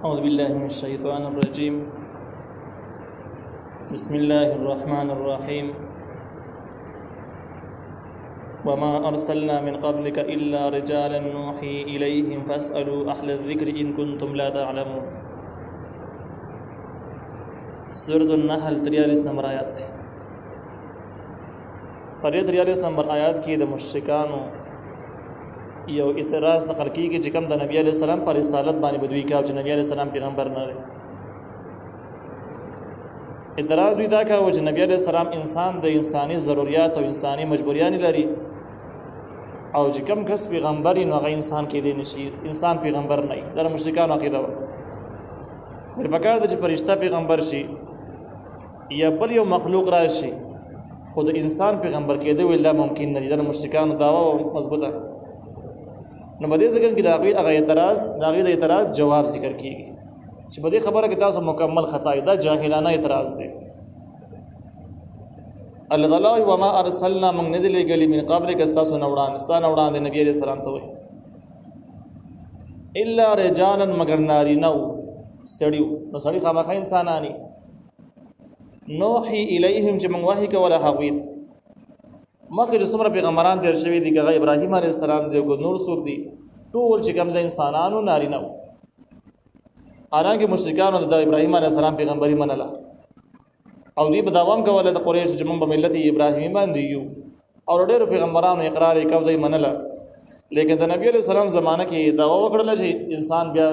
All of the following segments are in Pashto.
أعوذ بالله من الشيطان الرجيم. بسم الله الرحمن الرحيم. وما أرسلنا من قبلك إلا رجالا نوحي إليهم فاسألوا أهل الذكر إن كنتم لا تعلمون. سورة النحل 43 نمبر آیات. پر 43 نمبر آیات کې د مشرکانو یو اعتراض نقل کیږي چې کوم د نبی علی السلام پر رسالت باندې بدوی کاو چې نبی علی السلام پیغمبر نه دی. اعتراض دوی دا کاوه چې نبی علی السلام انسان د انساني ضرورت او انساني مجبوریات لري او چې کوم کس پیغمبر نو هغه انسان کېدی نشي، انسان پیغمبر نه دی. دا مشرکانو عقیده و. مر پکار د چې فرشتہ پیغمبر شي یا بل یو مخلوق راشي خود انسان پیغمبر کېدی ویل دا ممکن نه دی. دا مشرکانو دعوا مضبوطه. نو بده ځکه کې دا هغه اعتراض جواب ذکر کیږي چې بده خبره کې تاسو مکمل خطا ده، جاهلانه اعتراض دی. الله تعالی وما ارسلنا من ندل گلی من قبل کستاسو نوړان د نبی عليه السلام ته وي الا رجالا مگر ناری نو سړیو نو سړی خامخا انسانانی نوحي الیهم چې من وحی کوله حوید مخکې چې څومره پیغمبران تیر شوي دي هغه ابراهیم علیه السلام دی او نور څوک دي ټول چې کوم د انسانانو نارینه وو. حالانکه مشرکانو د ابراهیم علیه السلام پیغمبري منله او دوی په داوام کوله د قریش چې موږ په ملت ابراهیمي باندې یو او ډېرو پیغمبرانو اقرار یې کوي منله، لیکن د نبی علیه السلام زمانه کې داوا وکړله چې انسان بیا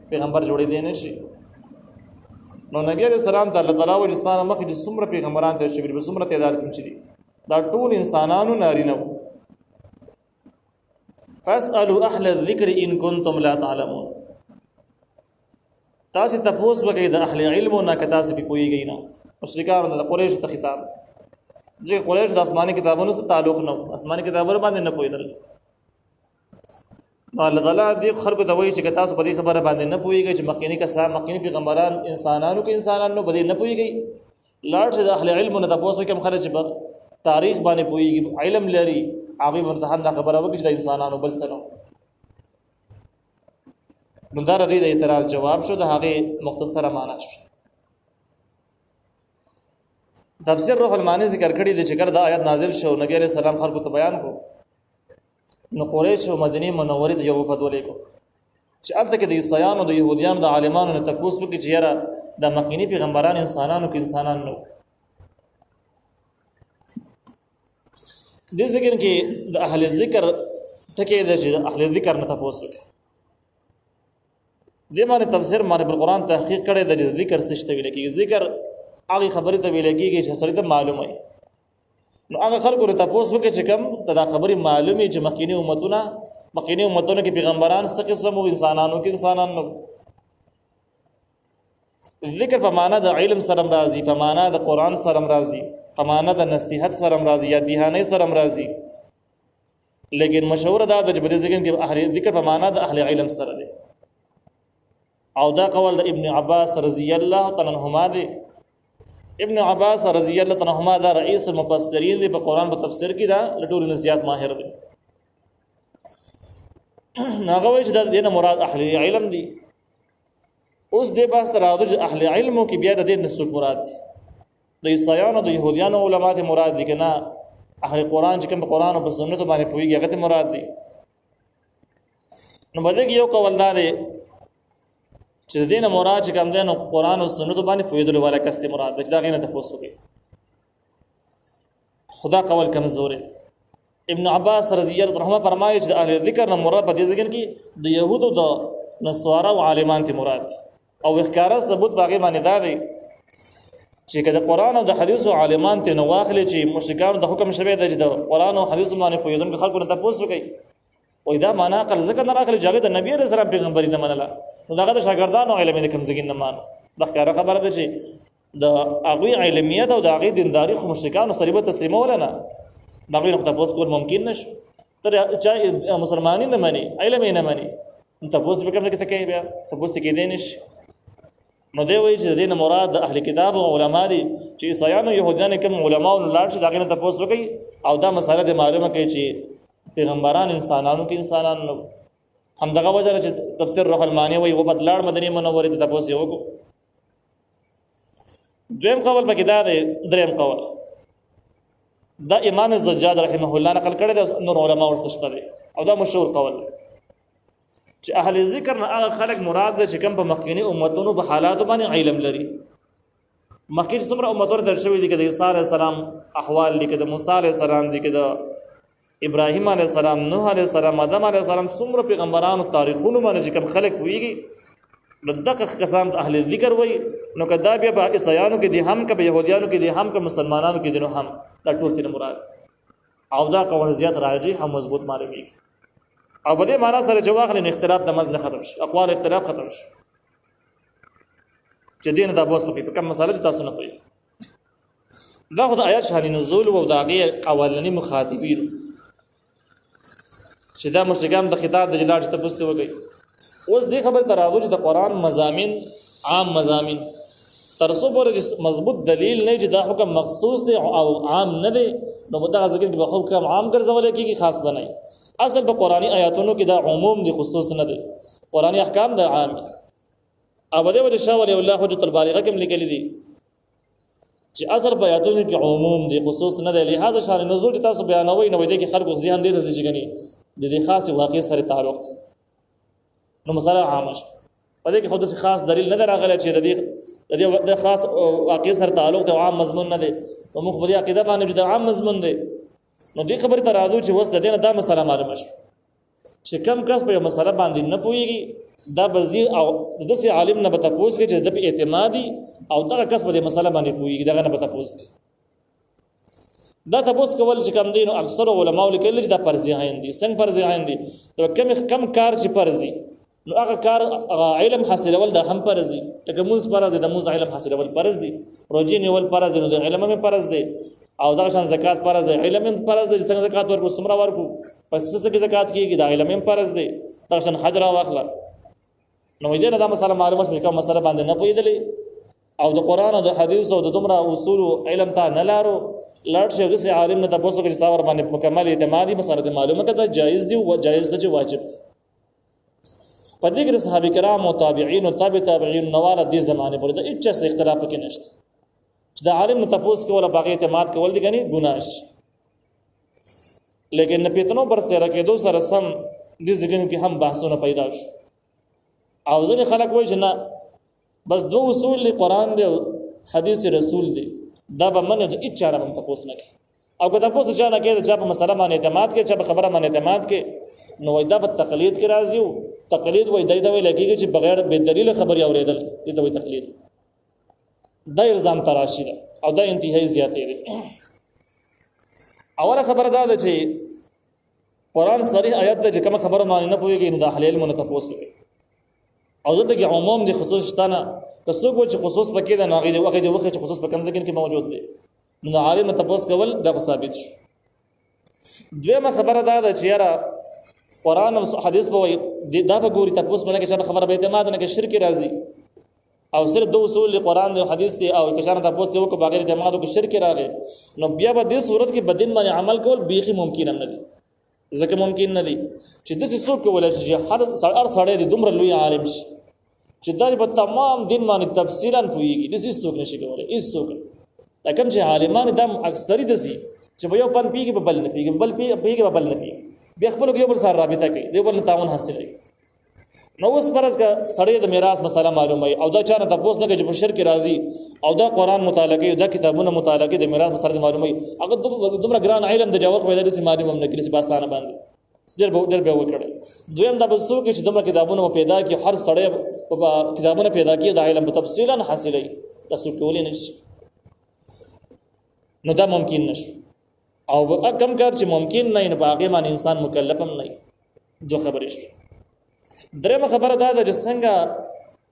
پیغمبر جوړېدی نه شي. نو نبی علیه السلام ته الله تعالی وجستانه مخکې چې څومره پیغمبران تیر شوي په څومره تعداد کې چې دا ټول انسانانو نارینه وو. فاسألوا اهل الذکر ان کنتم لا تعلمون. تاسو تاسو وکړئ د اهل علم نه که تاسو په پوهیږئ نه. مشرکانو د قریش ته خطاب چې قریش د آسماني کتابونو سره تعلق نه، آسماني کتابونو باندې نه پوهیدل. نو الله تعالی دې خلکو ته وایي چې تاسو په دې خبره باندې نه پوهیږئ چې مخکینی پیغمبران انسانانو باندې نه پوهیږئ. لاړ چې د اهل علم نه تاسو کوم خلک چې تاریخ باندې پوهیږي علم لري هغه مرتهن دا خبره وکړي چې د انسانانو بل سره نو دا د اعتراض جواب شو. د هغه مختصره معنی شو. تفسیر روح المانی ذکر کړی د چې کړه د آیات نازل شو نبی عليه السلام خلکو ته بیان کو نو قریش او مدینه منوره د یو وفد ولې کو چې البته کې د عیسایانو د يهوديانو د عالمانو نه تاسو وکړي چې یاره د مخکینی پیغمبران انسانانو کې انسانان نو دې ذکر کې د اهل ذکر ټکی د اهل ذکر نه تاسو وکړي دې باندې تفسیر باندې په قرآن تحقیق کړي د ذکر څه شته ویل کېږي. ذکر هغه خبرې ته ویل کېږي چې سړی ته معلومه وي. نو هغه خلکو ته تاسو وکړي چې کوم دا خبرې معلومه چې مخکینی امتونو کې پیغمبران څه قسم او انسانانو کې انسانان نو. ذکر په معنا د علم سره راځي، په معنا د قرآن سره راځي، په معنا د نصیحت سره راځي یا دیهانه سره راځي، لیکن مشهور دا د جبر ذکر کې اهل ذکر په معنا د اهل علم سره دی. او دا قول د ابن عباس رضی الله تعالی عنهما دی. ابن عباس رضی الله تعالی عنهما دا رئیس المفسرین دی، په قرآن په تفسیر کې دا لټول نزيات ماهر دی. هغه وایي چې د دې مراد اهل علم دی. اوس دې باس تر راځي چې اهل علمو کې بیا د دې نسوک مراد دي. د عیسایانو د يهوديانو علما ته مراد دي کنه اهل قرآن چې کوم قرآن او سنت باندې پويږي هغه ته مراد دي. نو باندې یو قول دا دی چې د دې نه مراد چې کوم دین قرآن او سنت باندې پويدل ولا کسته مراد ده دا غینه تاسو کوي. خدا قول کمزور دی. ابن عباس رضی الله عنه فرمایي چې اهل ذکر نه مراد په دې ځکه کې د يهودو د نصارا او عالمان ته مراد او اخکارا ثبوت باغی باندې دا دی چې کله قرآن او د حدیث او عالمان ته نواخل چې مشرکان د حکم شوه د قرآن او حدیث باندې پویدونکو خلکو ته تاسو کوي او دا معنا عقل ذکر نه راغلی چې د نبی رسول الله پیغمبري نه منله. نو داغه د شاګردانو علم نه کم زګین نه مان د ښکارا خبره ده چې د هغه علمیت او د هغه دینداری خو مشرکان سره تسلیمول نه دغه نقطه پوس کول ممکن نشو. تر چا مسلمانین نه مانی علم نه مانی تاسو به کوم کې تکي بیا تاسو ته کې دینش. نو دی وایي چې د دې مراد اهل کتاب او علما دي چې عیسایانو يهودانو کوم علما او لاړ شي دغه نه تاسو کوي او دا مسله د معلومه کوي چې پیغمبران انسانانو کې انسانان نو همدغه وجه چې تفسیر روح المانی وایي و بدلاړ مدینه منورې ته تاسو یو کو. دویم قول پکې دا دی، دریم قول دا امام الزجاج رحمه الله نقل کړی دی، نور علما ورته شته دي او دا مشهور قول دی چې اهل ذکر نه هغه خلک مراد دي چې کوم په مخکینی امتونو په حالاتو باندې علم لري. مخکې څومره امتونه در شوي دي، که د عیسی علیه السلام احوال دي، که د موسی علیه السلام دي، که د ابراهیم علیه السلام، نوح علیه السلام، آدم علیه السلام، څومره پیغمبرانو تاریخونو باندې چې کوم خلک پوهېږي نو دغه کسان اهل ذکر وایي. نو که دا بیا په عیسایانو کې دي هم، که په یهودیانو کې دي هم، که مسلمانانو کې دي نو هم، دا ټول ترې مراد او دا قول زیات راجح هم مضبوط معلومیږي. او په دې معنا سره چې واخلې نو اختلاف د مزد ختم شي، اقوال اختلاف ختم شي چې دین دا بوس په کوم مسله چې تاسو نه پوهیږئ. دا خو د آیات شان نزول او د هغې اولني مخاطبینو چې دا مشرکان د خطاب د جلاج ته پوښتنه وکړي. اوس دې خبر ته راغلو چې د قرآن مضامین عام مضامین تر څو پورې چې مضبوط دلیل نه چې دا حکم مخصوص دی او عام نه دی نو مدغه ځکه به حکم عام ګرځول کېږي، خاص بنای. اصل په قرآني آیاتونو کې دا عموم دي، خصوص نه دی. قرآني احکام دا عام دي. او دې وجه شاه ولی الله حجت البالغه کې لیکلي دي چې اصل په آیاتونو کې عموم دي، خصوص نه دی. لہذا شان نزول چې تاسو بیانوي نو دې کې خلکو ذهن دې ته چې غني د دې خاص واقع سره تعلق نو مسله عامه شو. په دې کې خود څه خاص دلیل نه راغلی چې د خاص واقع سره تعلق د عام مضمون نه دی. نو موږ په دې عقیده باندې چې د عام مضمون دی نو دې خبرې ته راځو چې وس د دې نه دا مسله معلومه شو چې کم کس په یو مسله باندې نه پوهېږي دا بزدي او د داسې عالم نه به تپوس کوي چې د په اعتمادي او دغه کس په دې مسله باندې پوهېږي، دغه نه به تپوس کوي. دا تپوس کول چې کم دی نو اکثر علماو لیکلي چې دا فرض عین دي. څنګه فرض عین دي؟ کم کار چې فرض دي نو هغه کار علم حاصلول دا هم فرض دي. لکه مونځ فرض دی، د مونځ علم حاصلول فرض دي. روزې نیول فرض دي نو د علم هم فرض دی. او دغه شان زکات فرض دی، علم هم فرض دی. څنګه زکات ورکو څومره ورکو، پس څه کې زکات کیږي، دا علم هم فرض دی. دغه شان حج را واخله نو دې نه دا مسله معلومه شوه کوم مسله باندې نه پوهېدلې او د قرآن او د حدیث او د دومره اصول علم ته نه لارو لاړ شي داسې عالم نه تپوس وکړي چې ستا ورباندې مکمل اعتمادي مسله معلومه کړه جایز دي او جایز ده چې واجب دي. په دې کې د صحابه کرام او تابعین او تابع تابعین نواله دې زمانه پورې د هیڅ څه اختلاف پکې نشته چې د عالم نه تپوس کول او باغ اعتماد کول دي کني ګناه شي. لیکن نه پیتنو بر سره کېدو سره سم دې ځګن کې هم بحثونه پیدا شو او ځینې خلک وایي چې نه بس دو اصول دی، قرآن دی او حدیث رسول دی، دا به من د هیڅ چا نه هم تپوس نه کوي. او که تپوس چا نه کوي د چا په مسله باندې اعتماد کوي، چا په خبره باندې اعتماد کوي نو وایي دا به تقلید کې راځي. او تقلید وایي دای ته ویل کېږي چې بغیر بې دلیله خبرې اورېدل، دې ته وایي تقلید. دا الزام تراشي ده او دا انتهایی زیاتې دی. اوله خبره دا ده چې قرآن صریح آیات ده چې کومه خبره باندې نه پوهېږي نو د اهل علمو نه تپوس وکړي. او دلته کې عموم دي، خصوص شته نه. که څوک وایي چې خصوص پکې ده نو هغې دې وښیي چې خصوص په کوم ځای کې موجود دی نو د عالم نه تپوس کول دا خو ثابت شو. دویمه خبره دا ده چې یاره قرآن او حدیث به وایي دا به ګوري تپوس به نه کوي، چا په خبره به اعتماد نه کوي، شرک راځي. او صرف دو اصول دی، قرآن دی او حدیث دی، او که چا نه تپوس دی وکړو بغیر اعتماد وکړو شرک راغی نو بیا به دې صورت کې بدین باندې عمل کول بیخي ممکن هم نه دي. ځکه ممکن نه دي چې داسې څوک کولی شي چې هر سړی د دومره لوی عالم شي چې دا په تمام دین باندې تفصیلا پوهېږي. داسې هېڅوک نشي کولی، هېڅوک. لکه چې عالمان دا اکثري داسې چې په یو فن پوهېږي په بل نه پوهېږي، بل پوهېږي په بل نه پوهېږي، بیا خپلو کې یو بل سره رابطه کوي، یو بل نه تعاون حاصلوي. نو اوس فرض که سړی د میراث مسله معلوموي او دا چا نه تپوس نه کوي چې په شرک راځي او دا قرآن مطالعه کوي، دا کتابونه مطالعه کوي، د میراث مسله معلوموي، هغه دومره ګران علم د جواب پیدا داسې معلوم هم نه کړي چې په اسانه باندې ډېر به وکړي. دویم دا به څوک چې دومره کتابونه پیدا کړي، هر سړی کتابونه پیدا کړي دا علم په تفصیلا حاصلوي، دا څوک کولی نه شي. نو دا ممکن نشو. او کم کار چې ممکن نه وي نو په هغې باندې انسان مکلف هم نه وي. دوه خبرې شوې. درېیمه خبره دا ده چې څنګه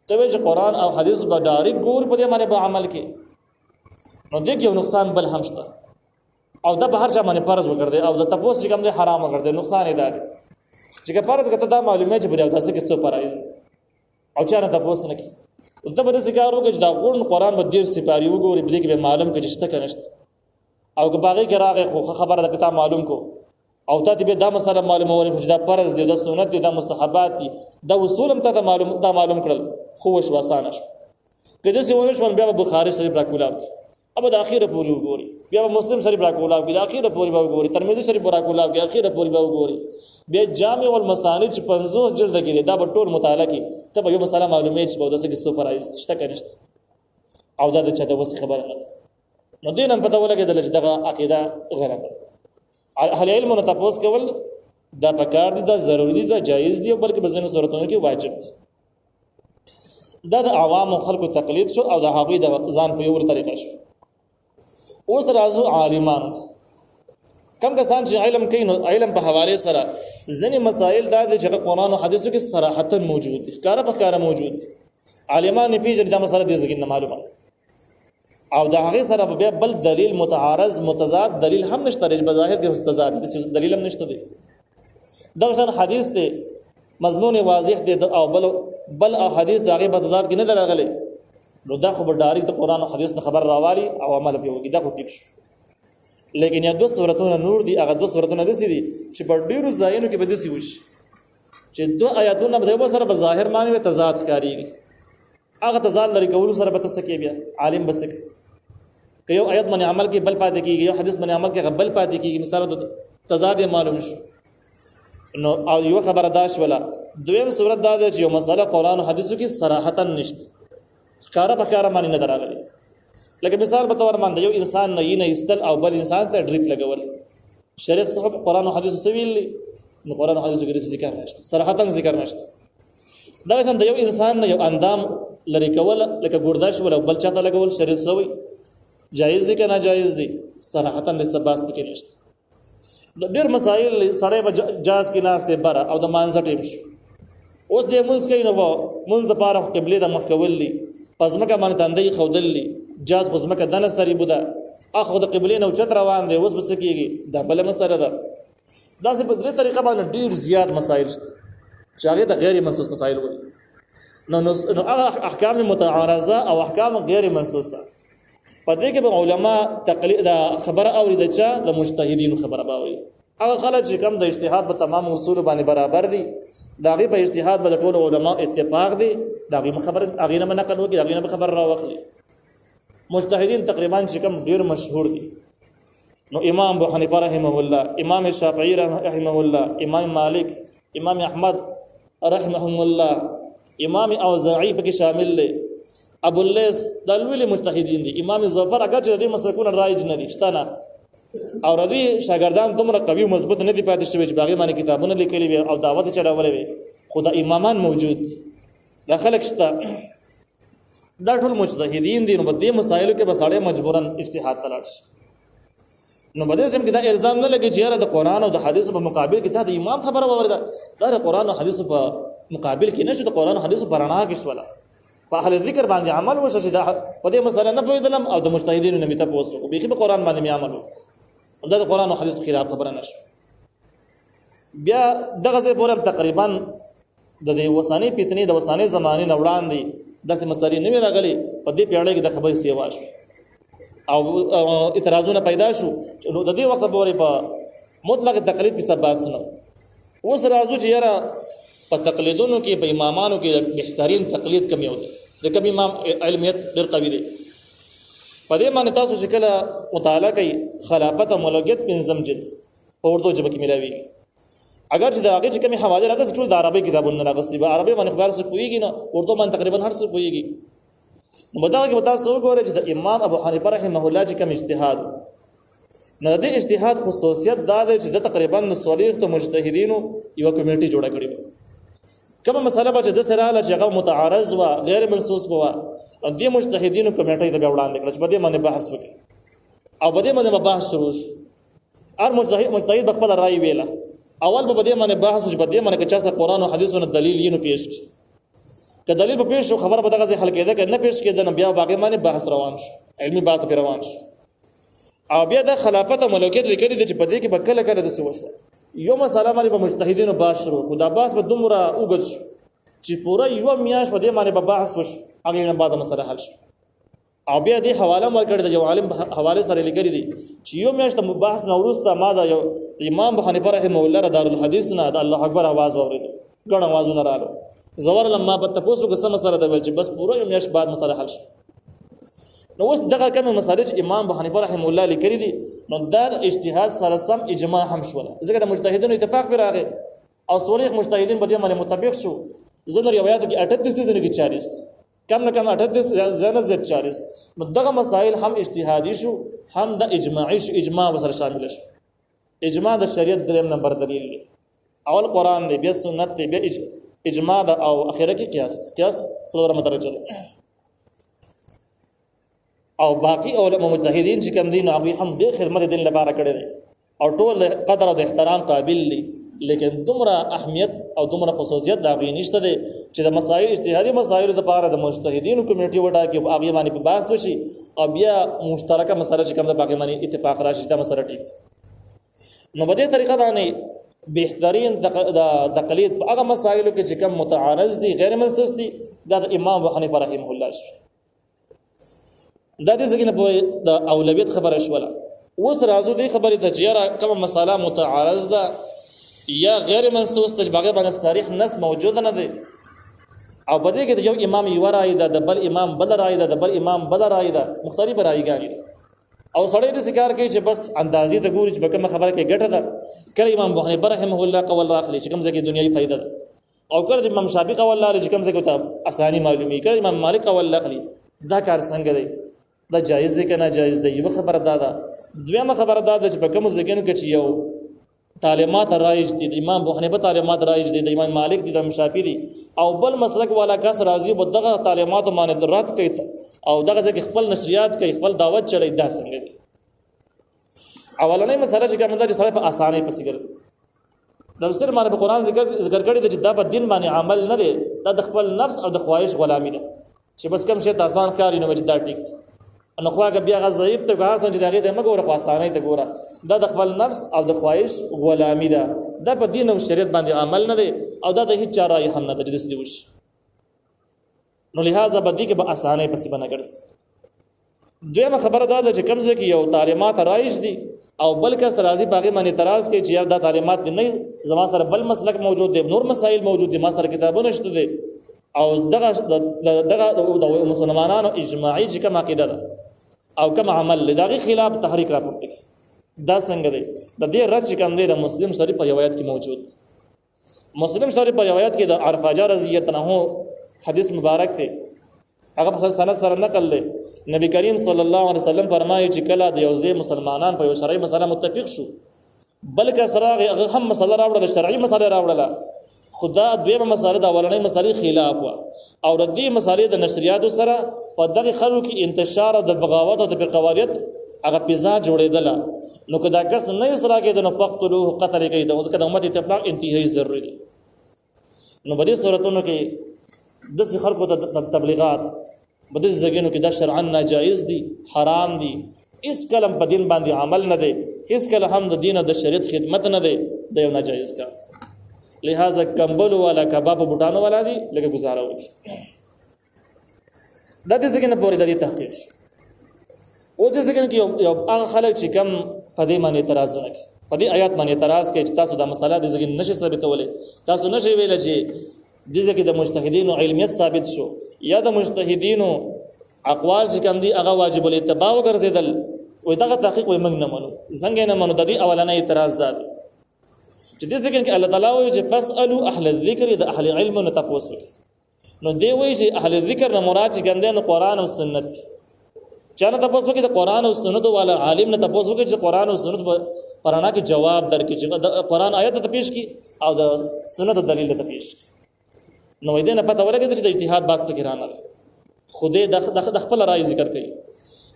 ته وایې چې قرآن او حدیث به ډایرکټ ګوري په دې باندې به عمل کې نو دې کې یو نقصان بل هم شته او دا به هر چا باندې فرض وګرځي او د تپوس چې کوم دی حرام وګرځي. نقصان یې دا دی چې که فرض کړه ته دا معلومه چې په اوداسه کې څه فرایض او چا نه تپوس نه کوي ته به داسې کار وکړې چې دا قرآن به ډېر سپاري وګوري په دې کې به معلوم کړي چې شته که نشته او که په هغې کې راغی خو خبره ده که تا معلوم کو او ته به دا مسله معلومه ورې چې دا فرض دی دا سنت دی دا مستحبات دي دا اصول هم ته معلوم کړل خو وش واسانه شو کله چې ونه شو بیا بخاری شریف راکولاو اب د اخیره پوری وګوري بیا مسلم شریف راکولاو د اخیره پوری وګوري ترمذی شریف راکولاو د اخیره پوری وګوري بیا جامع المسانید چې 50 جلد کې دا به ټول مطالعه کی ته به یو مسله معلومه چې به داسې کې سپر ایست شته کنيشت او دا د چا د وسې خبره نه نو دینم پته ولګېدل چې دغه عقیده غلطه اهل علم نه تاسو کول دا پکار دي دا ضروری دي دا جایز دي بلکې بزنه صورتونو کې واجب دي دا د عوام خلکو تقلید شو او د هغوی د ځان په یو طریقه شو اوس راځو عالمان کم کسان چې علم کوي نو علم په حواله سره ځینې مسائل دا چې قرآن او حدیثو کې صراحتا موجود دي ښکارا په ښکارا موجود دي عالمان نه پیژني دا مسله دې ځکه نه معلومه او دا هغه سره به بل دلیل متعارض متضاد دلیل هم نشته چې بظاهر کې متضاد دلیل هم نشته دی دا ځان حدیث ته مضمون واضح دی او بل حدیث دا هغه متضاد کې نه درغلي نو دا خو به ډایرکټ قرآن او حدیث خبر راوالي او عمل به وکړي دا خو ټیک شو لیکن یا دو سورتونه نور دي هغه دو سورتونه دي چې په ډیرو ځایونو کې به دي وشي چې دو آیاتونه به سره په ظاهر معنی تضاد کاریږي هغه تضاد لري کول سره به تسکه بیا عالم بسک که یو آیت باندې عمل کې بل پاتې کیږي یو حدیث باندې عمل کې بل پاتې کیږي مثال د تضاد معلوم شو نو او یو خبره داش ولا دویم صورت دا ده چې یو مسله قرآن او حدیثو کې صراحتا نشته ښکارا پکاره معنی نه دراغلي لکه مثال په تور باندې یو انسان نه استل او بل انسان ته ډریپ لګول شریعت صاحب قرآن او حدیث سویل نو قرآن او حدیث کې ذکر نشته صراحتا ذکر نشته دا څنګه یو انسان نه یو اندام لري کول لکه ګرداش ولا بل چاته لګول شریعت سوی جایز دي که ناجایز دي صراحتا لسباس پکې نشته د ډېر مسائل سړی به جاز کې ناس ته بره او د مانځه ټیم شو اوس د مونځ کوي نو مونځ د پاره قبله د مخ کول دي پزمکه باندې تندې خودل دي جاز پزمکه دنه ستري بوده اخو د قبله نو چت روان دي اوس بس کېږي دا بل مسله ده دا څه په دې طریقه باندې ډېر زیات مسائل شته چې هغه د غیر منصوص مسائل وي نو هغه احکام متعارضه او احکام غیر منصوصه پدې کې به علما تقلید خبره اوري د چا د مجتهدین خبره باوري هغه خلک چې کوم د اجتهاد په تمام اصول باندې برابر دي داغه په اجتهاد به ټول علما اتفاق دي داغه خبره هغه نه نقل وکړي هغه نه خبر را واخلي مجتهدین تقریبا چې کوم ډیر مشهور دي نو امام ابو حنیفه رحمه الله امام شافعی رحمه الله امام مالک امام احمد رحمهم الله امام اوزاعی پکې شامل دي ابو الليث د لوی مجتهدین دي امام ظفر اگر چې د مسلکونو رایج نه دي شتنه او ردی شاګردان دومره قوي او مضبوط نه دي پاتې شوی چې باغی باندې کتابونه لیکلي وي او دعوت چلولې وي خدا امامان موجود دا خلک شته دا ټول مجتهدین دي نو په دې مسایلو کې بساړې مجبورن اجتهاد تلاړ شي نو بده چې دا الزام نه لګي چې د قران او د حدیث په مقابل کې ته د امام خبره وورده دا د قران او حدیث په مقابل کې نشو د قران او حدیث په رڼا کې شولا په اهل ذکر باندې عمل وشي چې دا په دې مسله نه پوهیدلم او د مجتهدینو نه میته پوسټ کو به په قران باندې می عمل دا د قران او حدیث خلاف خبره نشو بیا دغه ځای پورم تقریبا د دې وسانی پیتنی د وسانی زمانه نه وړاندې داسې مستری نه راغلي په دې پیړۍ کې د خبرې سیوا شو او اعتراضونه پیدا شو نو د دې وخت پورې په مطلق تقلید کې سباس نه اوس راځو چې یاره په تقلیدونو کې په امامانو کې بهترین تقلید کم یو دی د کوم امام علمیت ډېر قوي دی په دې باندې تاسو چې کله مطالعه کوي خلافت او ملوکیت پنځم جلد په اردو ژبه کې ملاوي اگر چې دا هغه چې کومه حواله راغلي ټول د عربي کتابونو راغلي به عربي باندې خبر څه کويږي نه اردو باندې تقریبا هر څه کويږي نو مداغه کې تاسو وګورئ چې د امام ابو حنیفه رحمه الله چې کوم اجتهاد نو د اجتهاد خصوصیت دا ده چې د تقریبا صلیح ته مجتهدینو یو کمیټي جوړه کړې کومه مسله به د سره له چې متعارض و غیر منصوص و د مجتهدینو کمیټې د وړاندې کړ چې په دې باندې بحث وکړي او په دې باندې بحث شروع شو هر مجتهد خپل رائے ویله اول به دې باندې بحث وشي په دې باندې چې چا قرآن او حدیثونو دلیل یې نو پیش کړي که دلیل په پیش شو خبره به دغه ځای حل کېده که نه پیش کېده نو بیا باقي باندې بحث روان شو علمي بحث په روان شو او بیا د خلافت او ملوکیت لیکلي دي چې په دې کې به کله کله د څه وشو یو مسله باندې په مجتهدینو بحث شروع کو دا بحث به دومره اوږد شو چې پوره یو میاشت په دې باندې به بحث وشو هغه نه بعد مسله حل شو او بیا دې حواله ورکړی د یو عالم حواله سره لیکلي دي چې یو میاشت بحث نه وروسته ما د یو امام ابو حنیفه رحمه الله دارالحدیث نه د الله اکبر आवाज واورید ګڼ आवाजونه راغلل زور لما په تاسو کې سم سره د ول چې بس پوره یو میاشت بعد مسله حل شو نو اوس دغه کوم مسالې چې امام ابو حنیفه رحمه الله لیکلي دي نو دا اجتهاد سره سم اجماع هم شول ځکه د مجتهدینو اتفاق پر راغی او صریح مجتهدین په دې باندې متفق شو زنه روایتو کې 38 ځنه کې 40 کم نه کم 38 زنه زد 40 نو دغه مسائل هم اجتهادي شو هم د اجماعي شو اجماع وسره شامل شو اجماع د شریعت دریم نمبر دلیل دی اول قران دی بیا سنت دی بیا اجماع دا او اخره کې قیاس څلورمه درجه ده او باقی علماء مجتهدین چې کوم دین هغه هم د خدمت دین لپاره کړی دي او ټول قدر او د احترام قابل دي لیکن دومره اهمیت او دومره خصوصیت دا غي نشته دي چې د مسائل اجتهادي مسائل لپاره د مجتهدینو کمیټي وډا کې هغه باندې په بحث وشي او بیا مشترکه مسله چې کوم د باقي باندې اتفاق راشي دا مسله ټیک نو په دې طریقه باندې بهترین د تقلید په هغه مسایلو کې چې کوم متعارض دي غیر منصوص دي دا د امام ابو حنیفه رحمه الله شو دا دې څنګه په د اولویت خبره شوله اوس راځو دې خبرې ته چې کوم مساله متعارض ده یا غیر منصوص تشباغه باندې صریح نص موجود نه دی او بده کې یو امام یو راي ده د بل امام بل راي ده د بل امام بل راي ده مختلف رايګانی او سړی د ذکر کوي چې بس اندازې ته ګوري چې به کوم خبره کې ګټه ده کله امام ابو حنیفه رحمه الله قول راخلی چې کوم ځکه دنیوي فائدہ ده او کله امام شافعي قول لري چې کوم ځکه ته اساني معلومي کله امام مالک قول راخلی دا کار څنګه دی دا جایز دی که ناجایز دی یو خبره ده دویمه خبره ده چې په کوم ځکه کې چې یو تعلیمات رایج دي د امام ابو حنیفه تعلیمات رایج دي د امام مالک دي د امام شافعي دي او بل مسلک والا کس راضي په دغه تعلیمات باندې رد کوي او دغه ځکه خپل نشریات کوي خپل دعوت چلی دا څنګه دي اولنې مسله چې کوم دا چې سړی په اسانۍ پسې ګرځي د سر باندې په قران ذکر کړی دی چې دا په دین باندې عمل نه دی دا د خپل نفس او د خواهش غلامی ده چې بس کوم شی ته آسان کاری نو چې دا ټیک نو خواږه بیا غضب ته غاښ چې دغه د مګور خو اسانۍ ته ګوره دا د خپل نفس او د خواهش غلامی ده دا په دین او شریعت باندې عمل نه دی او دا د هیڅ چاره هم نه د جدي وشي نو لہذا بدی کې به اسانۍ پسې بنه ګرځي دویمه خبره دا ده چې کوم ځکه یو تعلیمات رایج دي او بل کس راضي باغی باندې اعتراض کوي چې یار دا تعلیمات نه زما سره بل مسلک موجود دي نور مسائل موجود دي ما سره کتابونه شته دي او دغه مسلمانانو اجماعي چې کوم عقیده ده او کوم عمل دغه خلاف تحریک راپورته کوي دا څنګه دی د دې رد چې کوم دی د مسلم شریف په روایت کې موجود مسلم شریف په روایت کې د عرفاجه رضی الله عنه حدیث مبارک دی هغه په سند سره نقل دی نبی کریم صلی الله علیه وسلم فرمایي چې کله د یوځای مسلمانان په یو شرعي مسله متفق شو بلکې سره هغه هم مسله راوړل شرعي مسله راوړل خدا دویمه مسله د اولنۍ مسلې خلاف و او د دې مسلې د نشریات سره په دغه خلکو کې انتشار د بغاوت او د فقواریت هغه پیزا جوړېدله نو کدا کس نه اسرا کې د نفقتلوه قتل کوي د ځکه د امت اتفاق انتهایی ضروري دی نو په دې صورتونو کې د خلکو ته تبلیغات په دې ځګونو کې د شرعاً ناجایز دي حرام دي اس کلم په دین باندې عمل نه دی اس کله هم د دین او د شریعت خدمت نه دی د یو ناجایز کار لہذا کمبل والا کباب بوټانو والا دي لکه گزاره وکړي د دې ځګنه پورې د دې تحقیق او د ځګنه کې یو هغه خلک چې کم په دې باندې اعتراض وکړي په دې آیات باندې اعتراض کوي چې تاسو د مسله د ځګنه نشئ ثابتولې تاسو نشئ ویل چې د ځکه د مجتهدینو علمیت ثابت شو یا د مجتهدینو اقوال چې کوم دي هغه واجب الاتباع وګرځیدل وي دغه تحقیق وي موږ نه منو څنګه نه منو د دې اولنې اعتراض ده چې د ځکه کې الله تعالی وایي چې فاسالو اهل الذکر د اهل علم نه تاسو نو دی وایي چې اهل الذکر نه مراد چې کوم دي نو قران او سنت چانه تاسو کې د قران او سنت والا عالم نه تاسو کې چې قران او سنت پرانا کې جواب درکې چې قران آیت ته پیش کی او د سنت دلیل ته پیش کی نو دې نه پته ولګي چې د اجتهاد باس پکې رانه خوده د خپل رائے ذکر کوي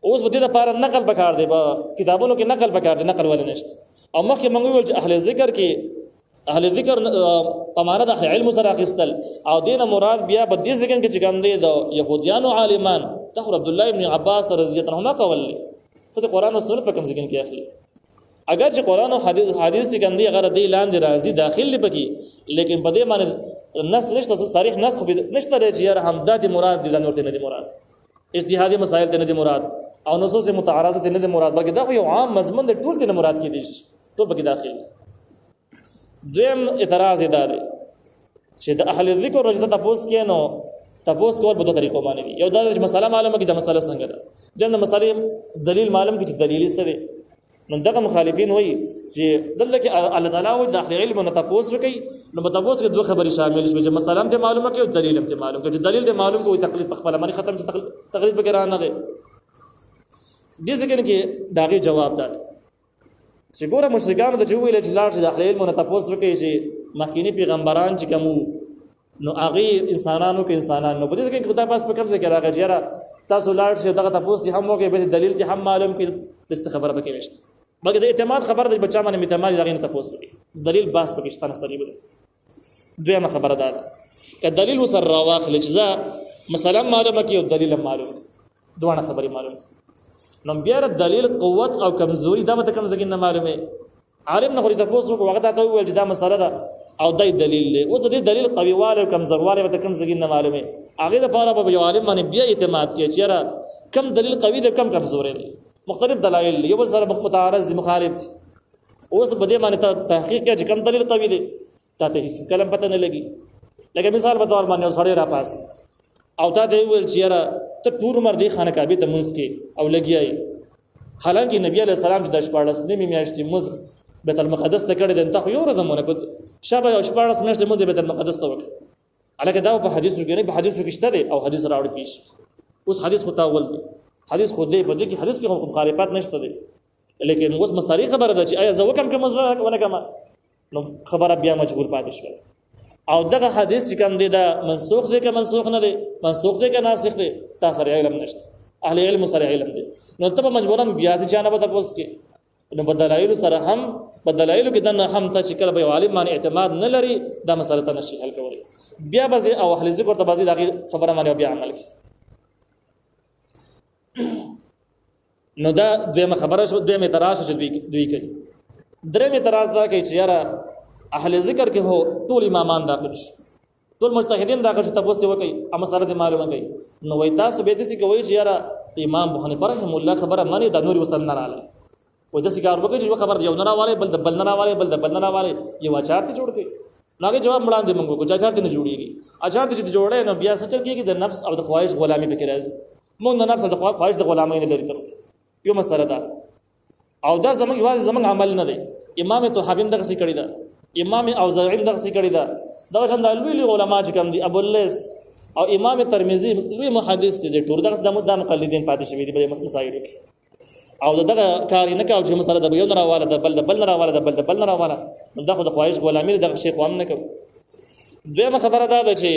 اوس به د لپاره نقل پکار دی په کتابونو کې نقل پکار دی نقل ول نشته او مخکې موږ ویل چې اهل ذکر کې اهل ذکر په معنا د علم سره اخیستل او دینه مراد بیا په دې ځکه کې چې کوم دی د يهوديانو عالمان تخر عبد الله ابن عباس رضی الله عنهما قول ته قرآن او سنت په کوم ځکه کې اخلي اگر چې قرآن او حدیث کې کوم دی هغه د اعلان راځي داخلي پکې لیکن په دې معنی نص نشته صریح نص خو نشته چې یاره همدادي مراد دي د نورته نه دي مراد اجتهادي مسائل ته نه مراد او نصوص متعارضه ته نه مراد بلکې دا خو یو عام مضمون د ټول ته مراد کیدی شي ټول پکې داخل. دویم اعتراض دا دی چې د اهل ذکر رجته تاسو کې نو تاسو کول په دوه طریقو باندې دي. یو دا چې مسله معلومه کې د مسله څنګه ده، دغه مسلې دلیل معلوم کې چې دلیل څه دی. نو دغه مخالفین وایي چې دلته کې الله تعالی وایي د اهل علم نه تاسو وکي نو په تاسو کې دوه خبرې شامل شي چې مسله هم ته معلومه کې او دلیل هم ته معلوم کې. چې دلیل ته معلوم کوي تقلید په خپل باندې ختم شي، تقلید به ګران نه دی. دې ځکه کې داغه جواب ده چې ګوره مشرکانو د جوړ ویل چې لاړ چې د اهل علم نه تاسو وکي چې مخکینی پیغمبران چې کوم نو هغه انسانانو کې انسانان نو په دې کې خدای پاس په کوم ځای کې راغی چې تاسو لاړ شئ دغه تاسو ته هم وګورئ به دلیل ته هم معلوم کې بس خبره پکې نشته. بلکې د اعتماد خبره د بچا باندې اعتماد دغه نه تاسو وکړي دلیل باس پکې شته نستری بده. دویمه خبره ده ک دلیل وسر راواخل چې ځا مثلا معلومه کې او دلیل معلوم دوه خبرې معلوم نو بیا د دلیل قوت او کمزوري دا مته کوم ځای نه معلومه. عالم نه غوړي تاسو په وخت ته ویل چې دا مسله ده او دای دلیل له او د دلیل قوي واله او کمزورواله به کم زګین نه معلومه. هغه د پاره به یو عالم باندې بیا اعتماد کوي چې را کم دلیل قوي ده کم کمزور دی. مختلف دلایل یو بل سره متعارض دي مخالف دي. اوس په دې باندې تحقیق کوي چې کم دلیل قوي دی ته هیڅ کلم پته نه لګي. لکه مثال په تور باندې سړی را پاس او تا دی ویل چې را ته ټول عمر دی خانه کعبه ته منځ کې او لګیای. حالانکه نبی علیہ السلام چې د 14 نیمه میاشتې منځ بیت المقدس ته کړی د انت خو یو ورځمونه په شابه او 14 میاشتې مو د بیت المقدس ته وکړ. الکه دا په حدیثو کې نه په حدیثو کې شته دی او حدیث راوړی پیش اوس حدیث خو تاول دی حدیث خو دې په دې کې حدیث کې مخالفت نشته دی. لیکن اوس مصاری خبره ده چې آیا زه وکم کوم ونه کما نو خبره بیا مجبور پاتې شو. او دغه حدیث چې کوم دی دا منسوخ دی که منسوخ نه دی، منسوخ دی که ناسخ دی، تاسو سره علم نشته، اهل علم سره علم دی. نو ته مجبوران بیا ځي جانب ته پوس کې نو بدلایل سره هم بدلایل کې دنه هم ته چې کله به عالم باندې اعتماد نه لري دا مسله ته نشي حل کولی. بیا به او اهل ذکر ته به دغه خبره باندې بیا عمل کوي. نو دا دویمه خبره شو. دویمه اعتراض چې دوی کوي. درېمه اعتراض دا کوي چې یاره اهل ذکر کې هو ټول امامان داخل شو، ټول مجتهدین داخل شو، تاسو ته وکي اما سره د معلومه کوي. نو وای تاسو به دې څه کوي چې یاره امام ابو حنیفه رحم الله خبره مانی د نور وسل نه رااله و د سګار وکي چې خبر یو نه راواله بل د بل نه راواله بل د بل نه راواله یو اچار ته جوړ کړي. ناګه جواب مړاندې مونږ کو اچار ته نه جوړيږي. اچار ته چې جوړه نو بیا څه کېږي د نفس او د خواهش غلامي پکې راځي. مونږ د نفس او د خواهش د غلامۍ نه لري تخت یو مسله ده. او دا زمنګ عمل نه دی. امام طحاوی دغه څه کړی دا، امام اوزاعی دغه څه کړی دا، دا شان د لوی علماء چې کوم دي ابو الليث او امام ترمذی لوی محدث دي ټول دغه د مقلدین پاتې شوی دي په مسائل کې. او دغه کار نه کاوه چې مسله د یو نه راواله د بل د بل نه راواله د بل د بل نه راواله نو دغه د خواهش غلامي دغه شیخ وام نه کوي. دویمه خبره دا ده چې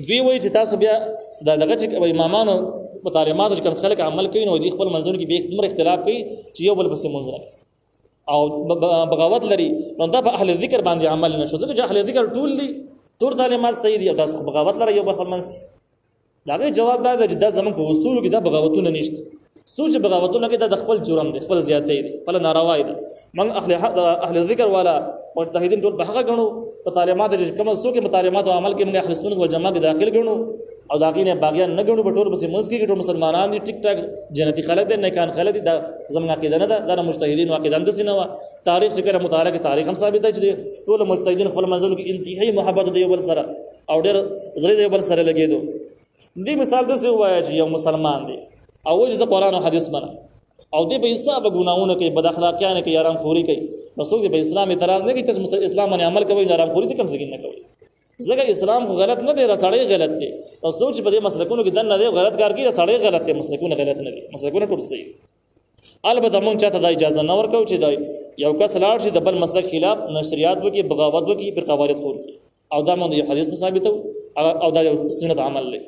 دوی وایي چې تاسو بیا دغه چې امامانو په تعلیماتو چې کوم خلک عمل کوي نو د خپل منځونو کې به دومره اختلاف کوي چې یو بل پسې منځ راکړي او بغاوت لري. نو دا په اهل ذکر باندې عمل نشو ځکه چې اهل ذکر ټول دي ټول تعلیمات صحیح دي او تاسو بغاوت لري یو بل منځ کې. داغه جواب دا ده چې دا زمون په اصول کې دا بغاوتونه نشته. سوچ بغاوتونه کې د خپل جرم دی، خپل زیاتې دی، خپل ناروا دی. من اهل ذکر والا مجتهدین ټول په حق غنو په تعلیمات چې کوم څوک متعلمات او عمل کې موږ اهل سنت والجماعت کې داخل غنو او داغې نه باغیان نه غنو په ټول بس موږ کې ټول مسلمانان دي ټیک ټاک جنتی خلک دي نه کان خلک دي دا زمونږ عقیده نه ده. دا مجتهدین واقعا د سینوا تاریخ ذکر متعلق تاریخ هم ثابت دی چې ټول مجتهدین خپل منځونو کې انتهایی محبت دی یو بل سره او ډېر زړه دی یو بل سره لګیدو. دې مثال د څه وایي چې یو مسلمان دی او وجه ز قرآن او حدیث منه او دې په حساب ګناونه کوي، بد اخلاقیانه کوي، آرام خوري کوي. نو څوک په اسلام اعتراض نه کوي چې اسلام باندې عمل کوي، آرام خوري ته کم څه نه کوي. ځکه اسلام خو غلط نه دی، راځړی غلط دی. او سوچ په دې مسلکونو کې دن نه دی غلط کار کوي، راځړی غلط دی، مسلکونه غلط نه دي، مسلکونه ټول صحیح. البته مونږ چاته د اجازه نه ورکو چې دا یو کس لاړ شي د بل مسلک خلاف نشریات وکي، بغاوت وکي، پر قواعد خور کی او دا مونږ یو حدیث ثابتو او دا یو سنت عمل لري.